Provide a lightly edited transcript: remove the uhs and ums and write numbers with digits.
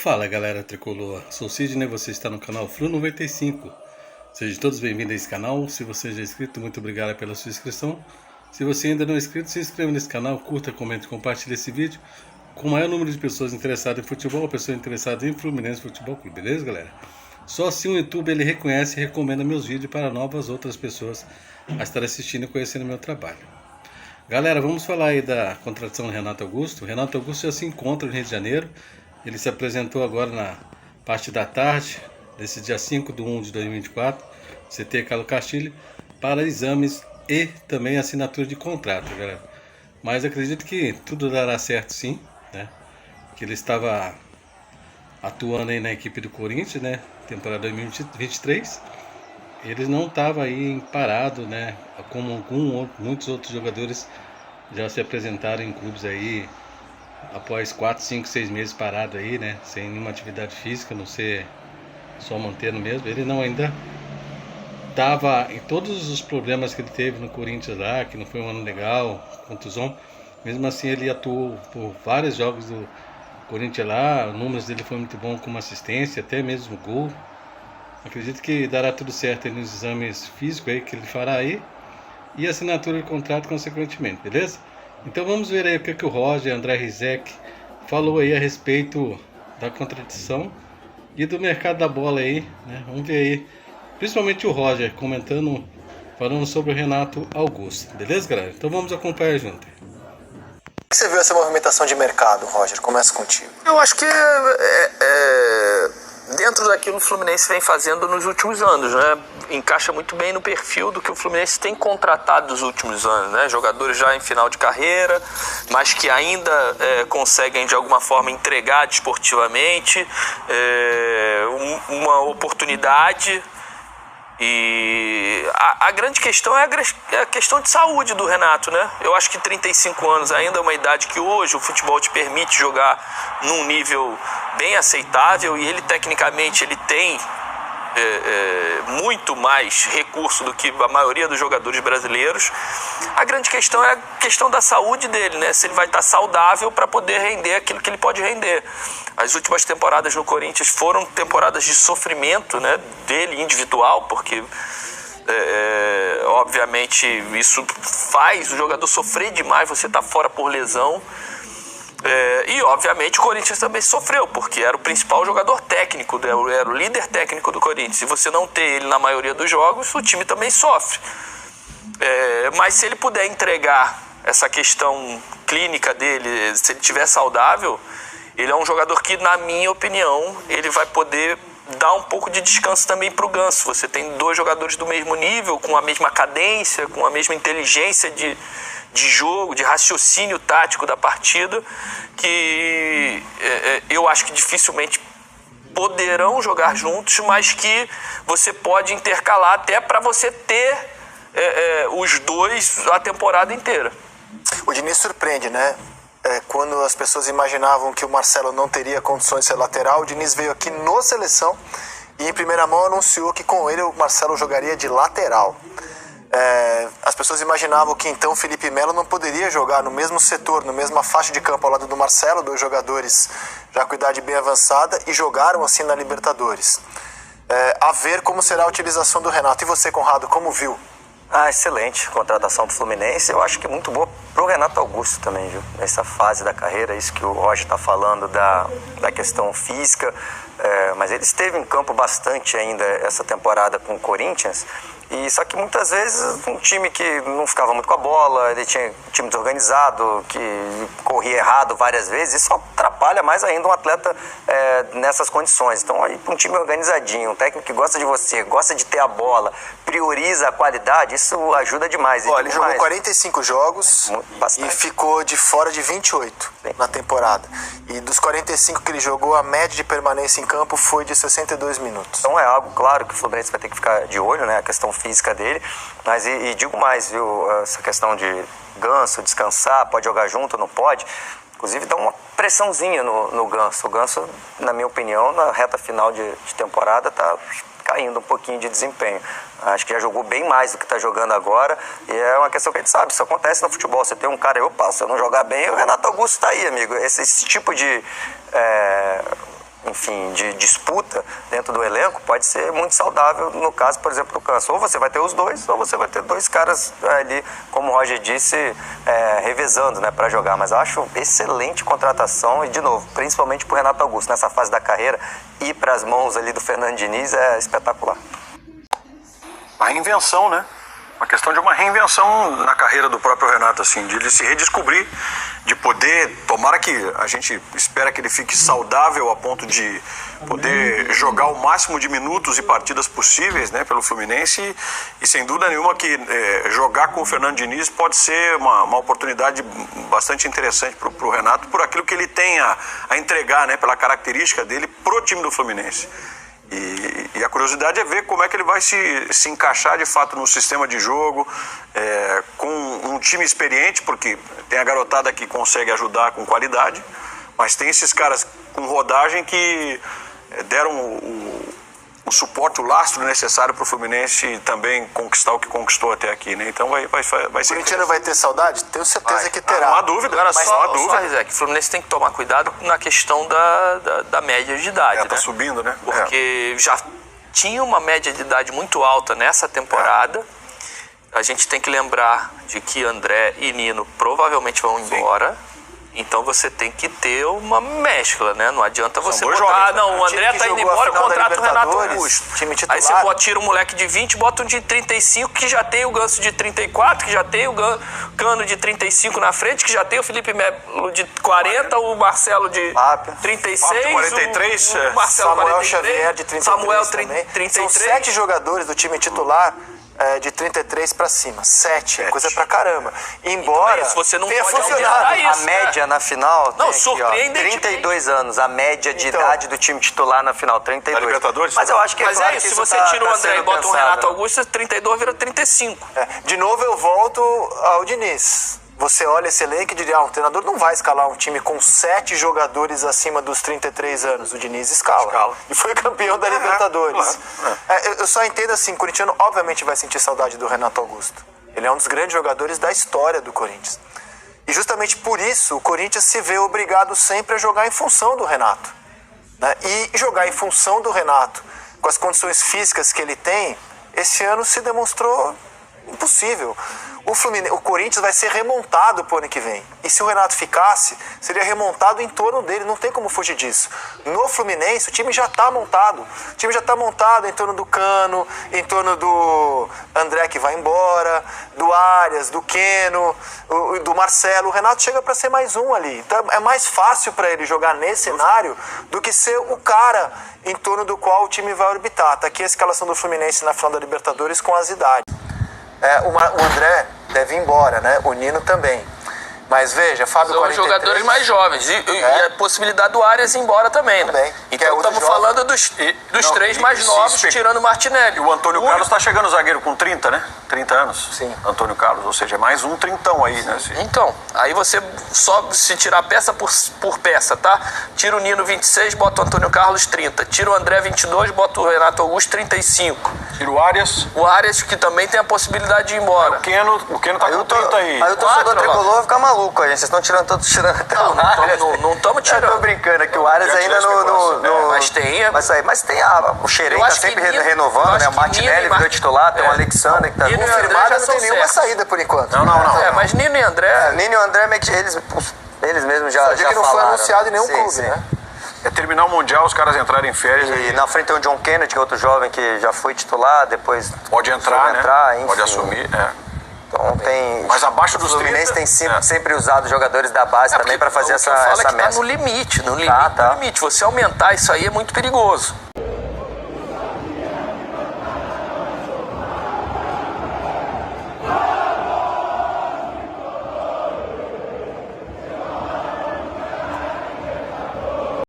Fala galera tricolor, sou o Sidney, você está no canal Flu 95. Sejam todos bem-vindos a esse canal. Se você já é inscrito, muito obrigado pela sua inscrição. Se você ainda não é inscrito, se inscreva nesse canal, curta, comente e compartilhe esse vídeo com o maior número de pessoas interessadas em futebol, pessoas interessadas em Fluminense Futebol Clube, beleza galera? Só assim o YouTube ele reconhece e recomenda meus vídeos para novas outras pessoas a estar assistindo e conhecendo meu trabalho. Galera, vamos falar aí da contratação do Renato Augusto. O Renato Augusto já se encontra no Rio de Janeiro. Ele se apresentou agora na parte da tarde, desse dia 5/1 de 2024, CT Carlos Castilho, para exames e também assinatura de contrato, galera. Mas acredito que tudo dará certo sim, né? Que ele estava atuando aí na equipe do Corinthians, né? Temporada 2023. Ele não estava aí parado, né? Como muitos outros jogadores já se apresentaram em clubes aí após 4, 5, 6 meses parado aí, né? Sem nenhuma atividade física, não ser só mantendo mesmo. Ele não ainda estava em todos os problemas que ele teve no Corinthians lá, que não foi um ano legal, contusão. Mesmo assim ele atuou por vários jogos do Corinthians lá, os números dele foi muito bom como assistência, até mesmo gol. Acredito que dará tudo certo aí nos exames físicos aí que ele fará aí e assinatura de contrato consequentemente, beleza? Então vamos ver aí o que o Roger, André Rizek falou aí a respeito da contratação e do mercado da bola aí, né? Vamos ver aí, principalmente o Roger comentando, falando sobre o Renato Augusto, beleza galera? Então vamos acompanhar junto. Como você viu essa movimentação de mercado, Roger? Começa contigo. Eu acho que dentro daquilo que o Fluminense vem fazendo nos últimos anos, né? Encaixa muito bem no perfil do que o Fluminense tem contratado nos últimos anos, né? Jogadores já em final de carreira, mas que ainda conseguem de alguma forma entregar desportivamente uma oportunidade. E a grande questão é a questão de saúde do Renato, né? Eu acho que 35 anos ainda é uma idade que hoje o futebol te permite jogar num nível bem aceitável e ele tecnicamente ele tem muito mais recurso do que a maioria dos jogadores brasileiros. A grande questão é a questão da saúde dele, né? Se ele vai estar saudável para poder render aquilo que ele pode render. As últimas temporadas no Corinthians foram temporadas de sofrimento, né, dele individual, porque obviamente isso faz o jogador sofrer demais, você está fora por lesão. E obviamente o Corinthians também sofreu, porque era o principal jogador técnico, era o líder técnico do Corinthians. Se você não ter ele na maioria dos jogos, o time também sofre. Mas se ele puder entregar essa questão clínica dele, se ele estiver saudável, ele é um jogador que, na minha opinião, ele vai poder dar um pouco de descanso também para o Ganso. Você tem dois jogadores do mesmo nível, com a mesma cadência, com a mesma inteligência de jogo, de raciocínio tático da partida, que eu acho que dificilmente poderão jogar juntos, mas que você pode intercalar até para você ter os dois a temporada inteira. O Diniz surpreende, né? Quando as pessoas imaginavam que o Marcelo não teria condições de ser lateral, o Diniz veio aqui no Seleção e em primeira mão anunciou que com ele o Marcelo jogaria de lateral. As pessoas imaginavam que então o Felipe Melo não poderia jogar no mesmo setor, na mesma faixa de campo ao lado do Marcelo, dois jogadores já com idade bem avançada, e jogaram assim na Libertadores. A ver como será a utilização do Renato. E você, Conrado, como viu? Excelente contratação do Fluminense. Eu acho que muito boa pro Renato Augusto também, viu? Nessa fase da carreira, isso que o Roger está falando da questão física. Mas ele esteve em campo bastante ainda essa temporada com o Corinthians. E só que muitas vezes um time que não ficava muito com a bola, ele tinha um time desorganizado, que corria errado várias vezes, isso atrapalha mais ainda um atleta nessas condições. Então, aí, para um time organizadinho, um técnico que gosta de você, gosta de ter a bola, prioriza a qualidade, isso ajuda demais. Olha, ele jogou 45 jogos e ficou de fora de 28 na temporada. E dos 45 que ele jogou, a média de permanência em campo foi de 62 minutos. Então é algo, claro, que o Fluminense vai ter que ficar de olho, né? A questão física dele, mas e digo mais, viu? Essa questão de Ganso, descansar, pode jogar junto, não pode. Inclusive dá uma pressãozinha no Ganso. O Ganso, na minha opinião, na reta final de temporada, tá caindo um pouquinho de desempenho. Acho que já jogou bem mais do que está jogando agora, e é uma questão que a gente sabe, isso acontece no futebol. Você tem um cara, se eu não jogar bem, o Renato Augusto está aí, amigo. Esse tipo de enfim, de disputa dentro do elenco, pode ser muito saudável no caso, por exemplo, do Câncer. Ou você vai ter os dois, ou você vai ter dois caras ali, como o Roger disse, revezando, né, para jogar. Mas eu acho excelente contratação e, de novo, principalmente pro Renato Augusto, nessa fase da carreira, ir para as mãos ali do Fernando Diniz é espetacular. A reinvenção, né? Uma questão de uma reinvenção na carreira do próprio Renato, assim, de ele se redescobrir, de poder, tomara que a gente espera que ele fique saudável a ponto de poder jogar o máximo de minutos e partidas possíveis, né, pelo Fluminense, e sem dúvida nenhuma que jogar com o Fernando Diniz pode ser uma oportunidade bastante interessante para o Renato, por aquilo que ele tem a entregar, né, pela característica dele pro time do Fluminense. E a curiosidade é ver como é que ele vai se encaixar de fato no sistema de jogo, com um time experiente, porque tem a garotada que consegue ajudar com qualidade, mas tem esses caras com rodagem que deram o suporte, o lastro necessário para o Fluminense também conquistar o que conquistou até aqui, né? Então vai ser... O Corinthians vai ter saudade? Tenho certeza que terá. Não há dúvida. Agora, Mas só, Rizek, o Fluminense tem que tomar cuidado na questão da média de idade, tá né? subindo, né? Porque já tinha uma média de idade muito alta nessa temporada. A gente tem que lembrar de que André e Nino provavelmente vão embora. Então você tem que ter uma mescla, né? Não adianta você botar... jovens, não, o André tá indo embora, eu contrato o Renato Augusto. Time titular. Aí você tira um moleque de 20, bota um de 35, que já tem o Ganso de 34, que já tem o Cano de 35 na frente, que já tem o Felipe Melo de 40, o Marcelo de 36, 43, o Marcelo Samuel 43, Xavier de 33 Samuel também. 33. São 7 jogadores do time titular de 33 pra cima. 7. Coisa pra caramba. Embora Então é isso, você não tenha pode funcionado. aumentar A isso, média na final Não, tem surpreende. 32 anos, a média de Então. idade do time titular na final, 32. Da Libertadores? Mas eu acho que Mas claro é isso, que se você tá- tira o tá André e sendo bota um pensado. Renato Augusto, 32 vira 35. De novo eu volto ao Diniz. Você olha esse elenco e diria, um treinador não vai escalar um time com 7 jogadores acima dos 33 anos. O Diniz escala. E foi campeão da Libertadores. Eu só entendo assim, o corintiano obviamente vai sentir saudade do Renato Augusto. Ele é um dos grandes jogadores da história do Corinthians. E justamente por isso o Corinthians se vê obrigado sempre a jogar em função do Renato. Né? E jogar em função do Renato, com as condições físicas que ele tem, esse ano se demonstrou impossível. O Corinthians vai ser remontado pro ano que vem. E se o Renato ficasse, seria remontado em torno dele. Não tem como fugir disso. No Fluminense, o time já está montado. O time já está montado em torno do Cano, em torno do André que vai embora, do Arias, do Keno, do Marcelo. O Renato chega para ser mais um ali. Então é mais fácil para ele jogar nesse cenário do que ser o cara em torno do qual o time vai orbitar. Tá aqui a escalação do Fluminense na final da Libertadores com as idades. O André deve ir embora, né? O Nino também. Mas veja, Fábio São 43... jogadores mais jovens. E a possibilidade do Arias ir embora também, né? Também. Que é Então outro estamos jovem. falando dos três mais novos, tirando o Martinelli. E o Antônio Carlos está chegando zagueiro com 30, né? 30 anos. Sim. Antônio Carlos, ou seja, é mais um trintão aí, né? Então, aí você só se tirar peça por peça, tá? Tira o Nino 26, bota o Antônio Carlos 30. Tira o André 22, bota o Renato Augusto 35. Tira o Arias. O Arias, que também tem a possibilidade de ir embora. O Keno tá com 30 aí. Aí o torcedor Quatro, tricolor vai ficar maluco, gente. Vocês estão tirando todos tirando até o Arias. Não estamos Eu tô tirando. brincando, é que o Arias Já ainda tirou no... Mas tem... Mas tem o Xerém Eu tá acho que sempre Nino- eu renovando, acho né? O que Martinelli Nino e virou titular, tem o Alexander que tá Nino e André Confirmado já não são tem nenhuma certos. saída por enquanto. Não. Mas Nino e André... Nino e o André meio que eles mesmos já Só que não foi falaram. anunciado em nenhum Sim, clube, sim. né? É terminar o Mundial, os caras entrarem em férias. E na frente tem o John Kennedy, que é outro jovem que já foi titular, depois Pode entrar, soube né? entrar, enfim. Pode assumir, Então tem... Mas abaixo dos O Fluminense 30, tem sempre usado jogadores da base também para fazer o que eu falo é essa que tá mescla. no limite, no Tá. limite. Você aumentar isso aí é muito perigoso.